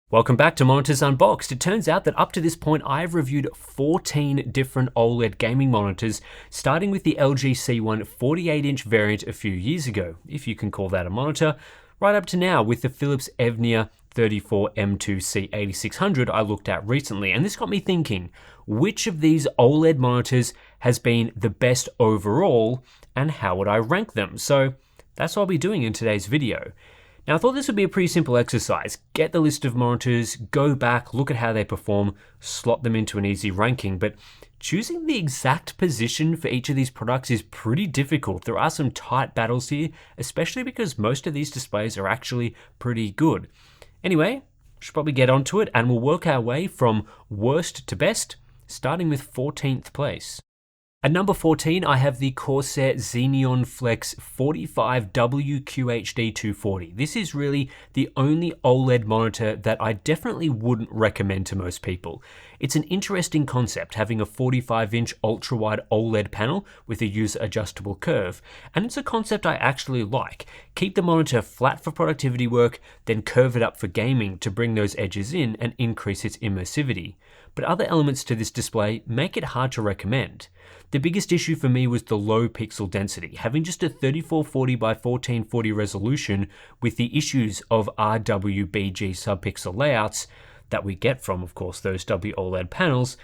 Welcome back to Monitors Unboxed. It turns out that up to this point, I've reviewed 14 different OLED gaming monitors, starting with the LG C1 48-inch variant a few years ago, if you can call that a monitor, right up to now with the Philips AVNIA 34M2C 8600 I looked at recently. And this got me thinking, which of these OLED monitors has been the best overall, and how would I rank them? So that's what I'll be doing in today's video. Now, I thought this would be a pretty simple exercise. Get the list of monitors, go back, look at how they perform, slot them into an easy ranking, but choosing the exact position for each of these products is pretty difficult. There are some tight battles here, especially because most of these displays are actually pretty good. Anyway, should probably get onto it, and we'll work our way from worst to best, starting with 14th place. At number 14, I have the Corsair Zenion Flex 45WQHD240. This is really the only OLED monitor that I definitely wouldn't recommend to most people. It's an interesting concept, having a 45-inch ultra-wide OLED panel with a user-adjustable curve, and it's a concept I actually like. Keep the monitor flat for productivity work, then curve it up for gaming to bring those edges in and increase its immersivity. But other elements to this display make it hard to recommend. The biggest issue for me was the low pixel density, having just a 3440 by 1440 resolution with the issues of RWBG subpixel layouts that we get from, of course, those WOLED panels.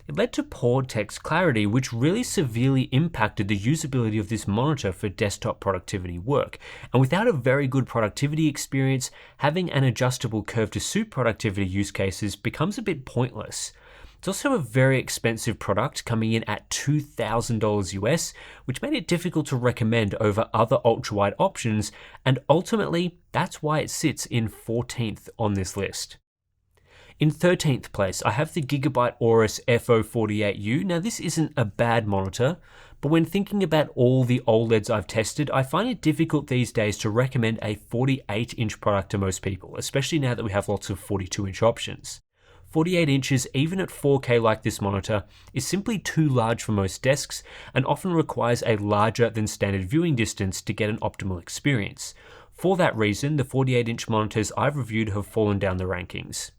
It led to poor text clarity, which really severely impacted the usability of this monitor for desktop productivity work. And without a very good productivity experience, having an adjustable curve to suit productivity use cases becomes a bit pointless. It's also a very expensive product, coming in at $2,000 US, which made it difficult to recommend over other ultra-wide options, and ultimately, that's why it sits in 14th on this list. In 13th place, I have the Gigabyte Auris FO48U. Now, this isn't a bad monitor, but when thinking about all the OLEDs I've tested, I find it difficult these days to recommend a 48-inch product to most people, especially now that we have lots of 42-inch options. 48 inches, even at 4K like this monitor, is simply too large for most desks and often requires a larger than standard viewing distance to get an optimal experience. For that reason, the 48-inch monitors I've reviewed have fallen down the rankings.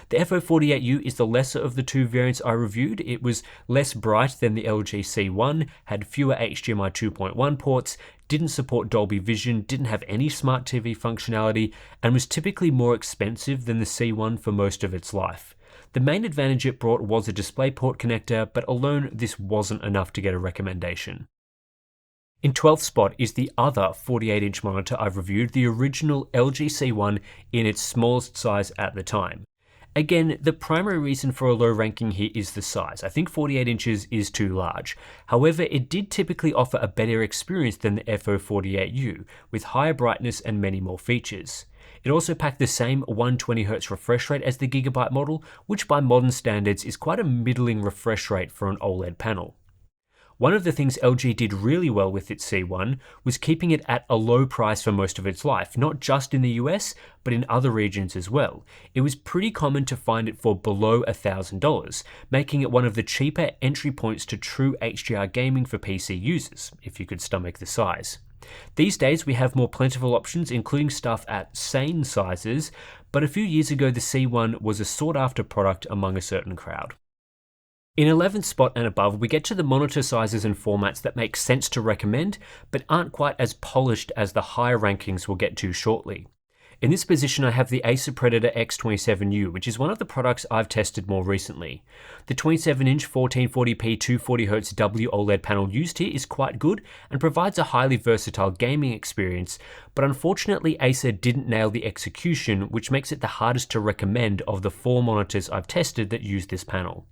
The FO48U is the lesser of the two variants I reviewed. It was less bright than the LG C1, had fewer HDMI 2.1 ports, didn't support Dolby Vision, didn't have any smart TV functionality, and was typically more expensive than the C1 for most of its life. The main advantage it brought was a DisplayPort connector, but alone this wasn't enough to get a recommendation. In 12th spot is the other 48-inch monitor I've reviewed, the original LG C1 in its smallest size at the time. Again, the primary reason for a low ranking here is the size. I think 48 inches is too large. However, it did typically offer a better experience than the FO48U, with higher brightness and many more features. It also packed the same 120Hz refresh rate as the Gigabyte model, which by modern standards is quite a middling refresh rate for an OLED panel. One of the things LG did really well with its C1 was keeping it at a low price for most of its life, not just in the US, but in other regions as well. It was pretty common to find it for below $1,000, making it one of the cheaper entry points to true HDR gaming for PC users, if you could stomach the size. These days we have more plentiful options, including stuff at sane sizes, but a few years ago the C1 was a sought-after product among a certain crowd. In 11th spot and above, we get to the monitor sizes and formats that make sense to recommend, but aren't quite as polished as the higher rankings we'll get to shortly. In this position, I have the Acer Predator X27U, which is one of the products I've tested more recently. The 27-inch 1440p 240Hz WOLED panel used here is quite good and provides a highly versatile gaming experience, but unfortunately Acer didn't nail the execution, which makes it the hardest to recommend of the 4 monitors I've tested that use this panel.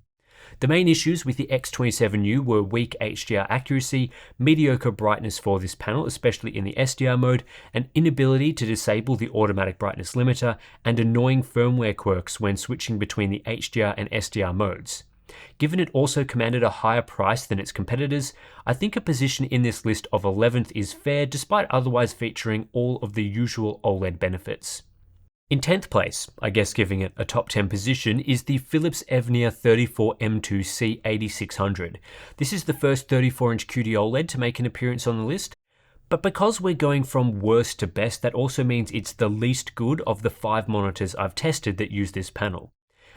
The main issues with the X27U were weak HDR accuracy, mediocre brightness for this panel, especially in the SDR mode, an inability to disable the automatic brightness limiter, and annoying firmware quirks when switching between the HDR and SDR modes. Given it also commanded a higher price than its competitors, I think a position in this list of 11th is fair despite otherwise featuring all of the usual OLED benefits. In 10th place, I guess giving it a top 10 position, is the Philips AVNIA 34M2C 8600. This is the first 34-inch QD OLED to make an appearance on the list. But because we're going from worst to best, that also means it's the least good of the 5 monitors I've tested that use this panel.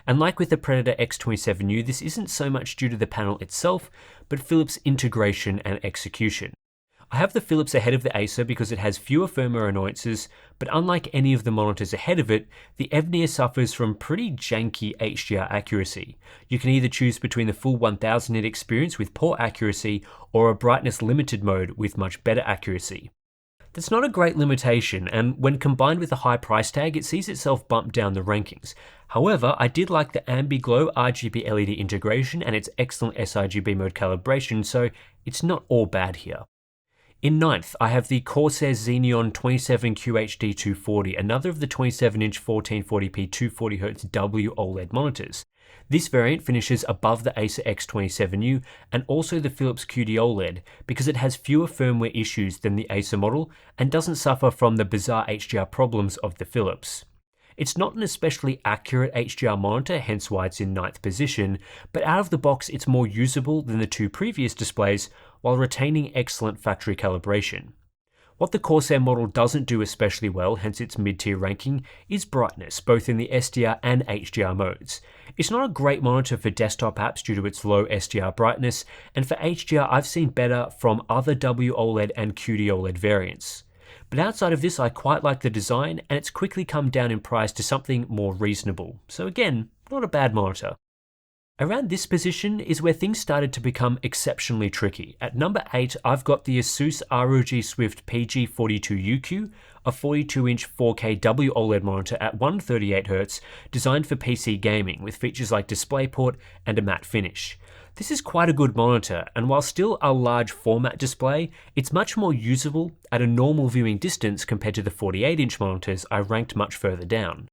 And like with the Predator X27U, this isn't so much due to the panel itself, but Philips' integration and execution. I have the Philips ahead of the Acer because it has fewer firmware annoyances, but unlike any of the monitors ahead of it, the AVNIA suffers from pretty janky HDR accuracy. You can either choose between the full 1000 nit experience with poor accuracy or a brightness limited mode with much better accuracy. That's not a great limitation, and when combined with a high price tag, it sees itself bump down the rankings. However, I did like the AmbiGlow RGB LED integration and its excellent sRGB mode calibration, so it's not all bad here. In 9th, I have the Corsair Zenion 27QHD240, another of the 27-inch 1440p 240Hz W OLED monitors. This variant finishes above the Acer X27U and also the Philips QD-OLED because it has fewer firmware issues than the Acer model and doesn't suffer from the bizarre HDR problems of the Philips. It's not an especially accurate HDR monitor, hence why it's in 9th position, but out of the box it's more usable than the 2 previous displays while retaining excellent factory calibration. What the Corsair model doesn't do especially well, hence its mid-tier ranking, is brightness, both in the SDR and HDR modes. It's not a great monitor for desktop apps due to its low SDR brightness, and for HDR I've seen better from other W OLED and QD OLED variants. But outside of this, I quite like the design, and it's quickly come down in price to something more reasonable. So again, not a bad monitor. Around this position is where things started to become exceptionally tricky. At number 8, I've got the Asus ROG Swift PG42UQ, a 42-inch 4K W OLED monitor at 138Hz, designed for PC gaming with features like DisplayPort and a matte finish. This is quite a good monitor, and while still a large format display, it's much more usable at a normal viewing distance compared to the 48-inch monitors I ranked much further down.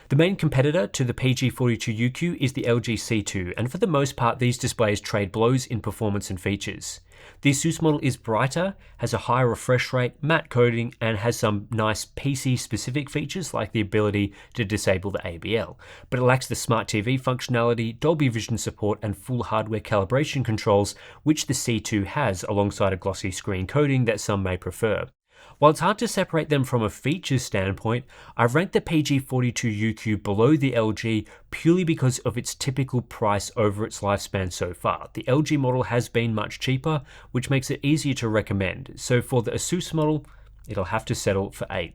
The main competitor to the PG42UQ is the LG C2, and for the most part these displays trade blows in performance and features. The Asus model is brighter, has a higher refresh rate, matte coating, and has some nice PC-specific features like the ability to disable the ABL, but it lacks the Smart TV functionality, Dolby Vision support, and full hardware calibration controls, which the C2 has alongside a glossy screen coating that some may prefer. While it's hard to separate them from a features standpoint, I've ranked the PG42UQ below the LG purely because of its typical price over its lifespan so far. The LG model has been much cheaper, which makes it easier to recommend, so for the Asus model, it'll have to settle for 8th.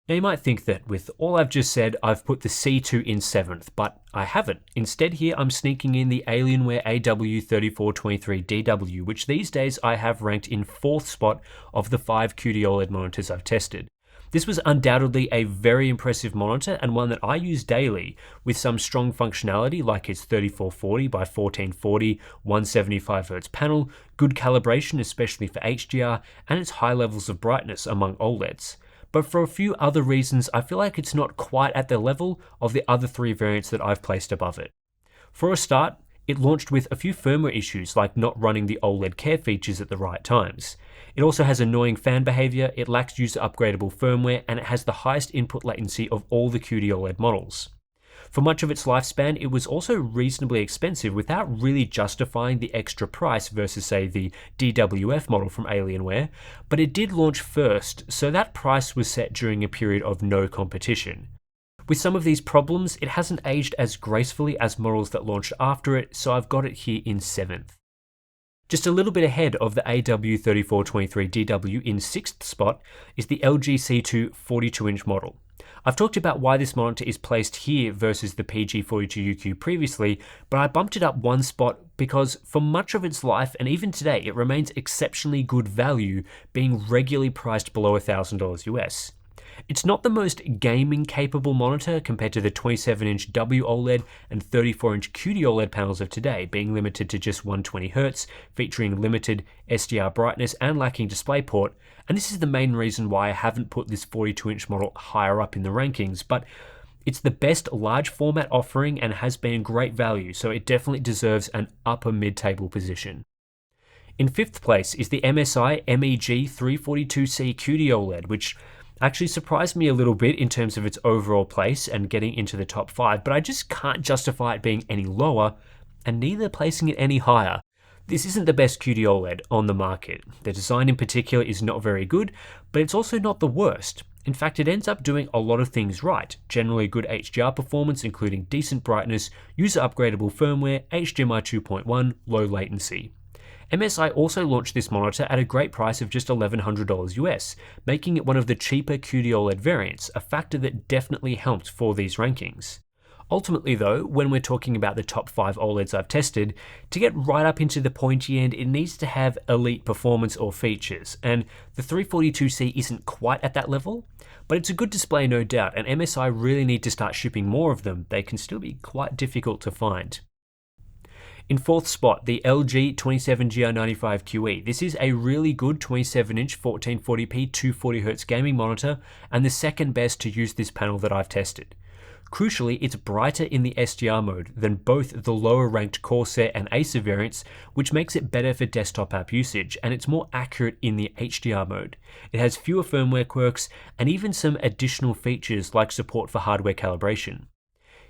Now you might think that with all I've just said, I've put the C2 in 7th, but I haven't. Instead here, I'm sneaking in the Alienware AW3423DW, which these days I have ranked in 4th spot of the 5 QD OLED monitors I've tested. This was undoubtedly a very impressive monitor and one that I use daily with some strong functionality like its 3440 by 1440 175Hz panel, good calibration especially for HDR, and its high levels of brightness among OLEDs. But for a few other reasons, I feel like it's not quite at the level of the other 3 variants that I've placed above it. For a start, it launched with a few firmware issues like not running the OLED care features at the right times. It also has annoying fan behavior, it lacks user upgradable firmware, and it has the highest input latency of all the QD OLED models. For much of its lifespan, it was also reasonably expensive without really justifying the extra price versus, say, the DWF model from Alienware, but it did launch first, so that price was set during a period of no competition. With some of these problems, it hasn't aged as gracefully as models that launched after it, so I've got it here in 7th. Just a little bit ahead of the AW3423DW in 6th spot is the LG C2 42-inch model. I've talked about why this monitor is placed here versus the PG42UQ previously, but I bumped it up 1 spot because for much of its life and even today it remains exceptionally good value, being regularly priced below $1,000 US. It's not the most gaming capable monitor compared to the 27-inch W OLED and 34-inch QD OLED panels of today, being limited to just 120Hz, featuring limited SDR brightness and lacking DisplayPort, and this is the main reason why I haven't put this 42-inch model higher up in the rankings, but it's the best large format offering and has been great value, so it definitely deserves an upper mid-table position. In 5th place is the MSI Meg342C QD OLED, which actually surprised me a little bit in terms of its overall place and getting into the top 5, but I just can't justify it being any lower and neither placing it any higher. This isn't the best QD-OLED on the market. The design in particular is not very good, but it's also not the worst. In fact, it ends up doing a lot of things right. Generally good HDR performance, including decent brightness, user upgradable firmware, HDMI 2.1, low latency. MSI also launched this monitor at a great price of just $1,100 US, making it one of the cheaper QD-OLED variants, a factor that definitely helped for these rankings. Ultimately though, when we're talking about the top 5 OLEDs I've tested, to get right up into the pointy end, it needs to have elite performance or features, and the 342C isn't quite at that level, but it's a good display no doubt, and MSI really need to start shipping more of them. They can still be quite difficult to find. In fourth spot, the LG 27GR95QE. This is a really good 27-inch 1440p 240Hz gaming monitor, and the second best to use this panel that I've tested. Crucially, it's brighter in the SDR mode than both the lower ranked Corsair and Acer variants, which makes it better for desktop app usage, and it's more accurate in the HDR mode. It has fewer firmware quirks and even some additional features like support for hardware calibration.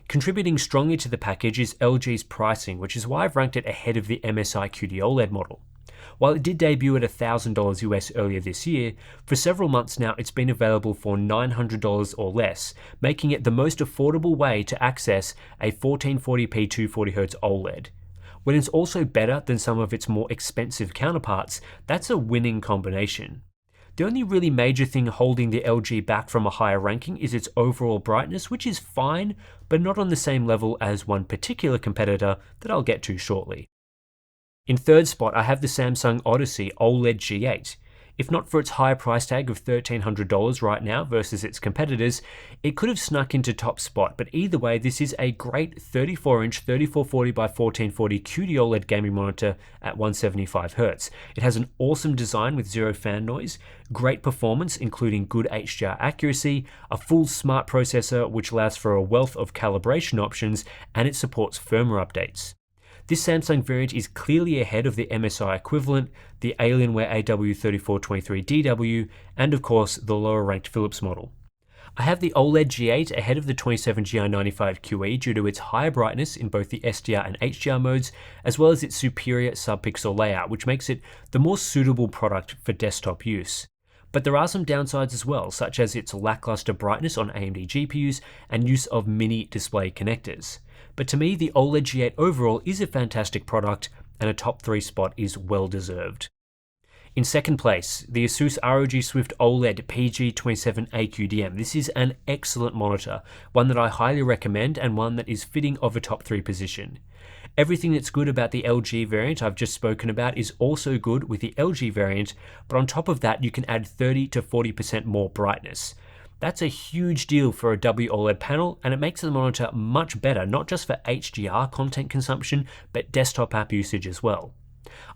Contributing strongly to the package is LG's pricing, which is why I've ranked it ahead of the MSI QD-OLED model. While it did debut at $1,000 US earlier this year, for several months now it's been available for $900 or less, making it the most affordable way to access a 1440p 240Hz OLED. When it's also better than some of its more expensive counterparts, that's a winning combination. The only really major thing holding the LG back from a higher ranking is its overall brightness, which is fine, but not on the same level as one particular competitor that I'll get to shortly. In third spot, I have the Samsung Odyssey OLED G8. If not for its high price tag of $1,300 right now versus its competitors, it could have snuck into top spot, but either way, this is a great 34-inch 3440x1440 QD-OLED gaming monitor at 175Hz. It has an awesome design with zero fan noise, great performance including good HDR accuracy, a full smart processor which allows for a wealth of calibration options, and it supports firmware updates. This Samsung variant is clearly ahead of the MSI equivalent, the Alienware AW3423DW, and of course the lower ranked Philips model. I have the OLED G8 ahead of the 27GR95QE due to its higher brightness in both the SDR and HDR modes, as well as its superior subpixel layout, which makes it the more suitable product for desktop use. But there are some downsides as well, such as its lackluster brightness on AMD GPUs and use of mini display connectors. But to me, the OLED G8 overall is a fantastic product, and a top 3 spot is well deserved. In second place, the Asus ROG Swift OLED PG27AQDM. This is an excellent monitor, one that I highly recommend and one that is fitting of a top 3 position. Everything that's good about the LG variant I've just spoken about is also good with the LG variant, but on top of that you can add 30 to 40% more brightness. That's a huge deal for a WOLED panel, and it makes the monitor much better, not just for HDR content consumption, but desktop app usage as well.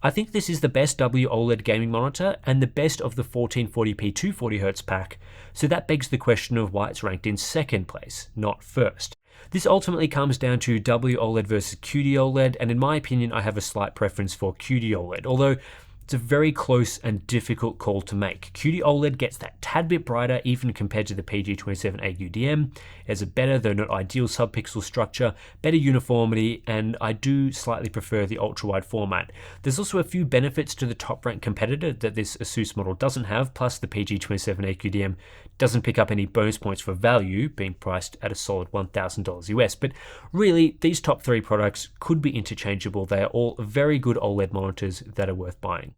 I think this is the best WOLED gaming monitor and the best of the 1440p 240Hz pack, so that begs the question of why it's ranked in second place, not first. This ultimately comes down to WOLED versus QD-OLED, and in my opinion I have a slight preference for QD-OLED, although it's a very close and difficult call to make. QD-OLED gets that tad bit brighter even compared to the PG27AQDM. It has a better, though not ideal, subpixel structure, better uniformity, and I do slightly prefer the ultra-wide format. There's also a few benefits to the top-ranked competitor that this Asus model doesn't have, plus the PG27AQDM doesn't pick up any bonus points for value, being priced at a solid $1,000 US. But really, these top 3 products could be interchangeable. They are all very good OLED monitors that are worth buying.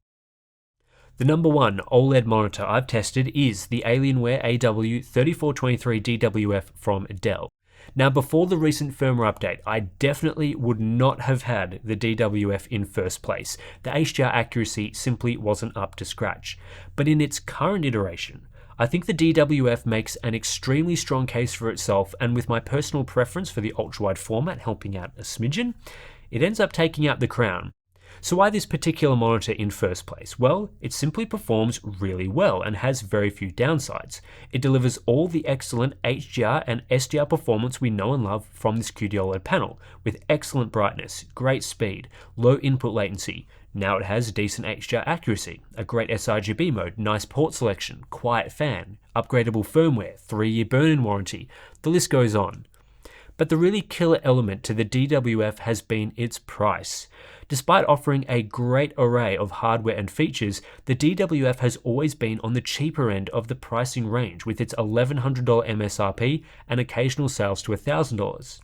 The number 1 OLED monitor I've tested is the Alienware AW3423DWF from Dell. Now, before the recent firmware update, I definitely would not have had the DWF in first place. The HDR accuracy simply wasn't up to scratch. But in its current iteration, I think the DWF makes an extremely strong case for itself, and with my personal preference for the ultra-wide format helping out a smidgen, it ends up taking out the crown. So why this particular monitor in first place? Well, it simply performs really well and has very few downsides. It delivers all the excellent HDR and SDR performance we know and love from this QD-OLED panel, with excellent brightness, great speed, low input latency. Now it has decent HDR accuracy, a great sRGB mode, nice port selection, quiet fan, upgradable firmware, 3-year burn-in warranty, the list goes on. But the really killer element to the DWF has been its price. Despite offering a great array of hardware and features, the DWF has always been on the cheaper end of the pricing range, with its $1,100 MSRP and occasional sales to $1,000.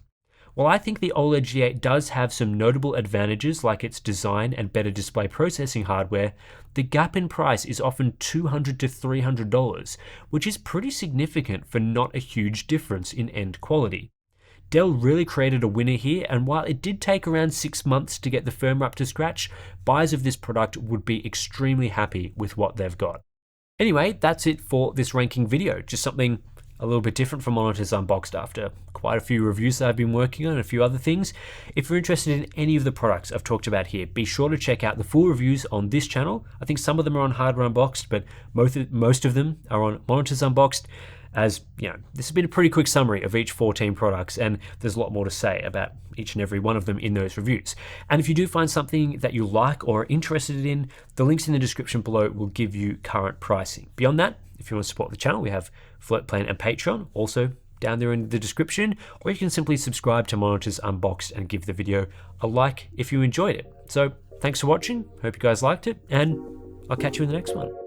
While I think the OLED G8 does have some notable advantages like its design and better display processing hardware, the gap in price is often $200 to $300, which is pretty significant for not a huge difference in end quality. Dell really created a winner here, and while it did take around 6 months to get the firmware up to scratch, buyers of this product would be extremely happy with what they've got. Anyway, that's it for this ranking video, just something a little bit different from Monitors Unboxed after quite a few reviews that I've been working on and a few other things. If you're interested in any of the products I've talked about here, be sure to check out the full reviews on this channel. I think some of them are on Hardware Unboxed, but most of them are on Monitors Unboxed. As you know, this has been a pretty quick summary of each 14 products, and there's a lot more to say about each and every one of them in those reviews. And if you do find something that you like or are interested in, the links in the description below will give you current pricing. Beyond that, if you want to support the channel, we have Float Plan and Patreon, also down there in the description, or you can simply subscribe to Monitors Unboxed and give the video a like if you enjoyed it. So thanks for watching, hope you guys liked it, and I'll catch you in the next one.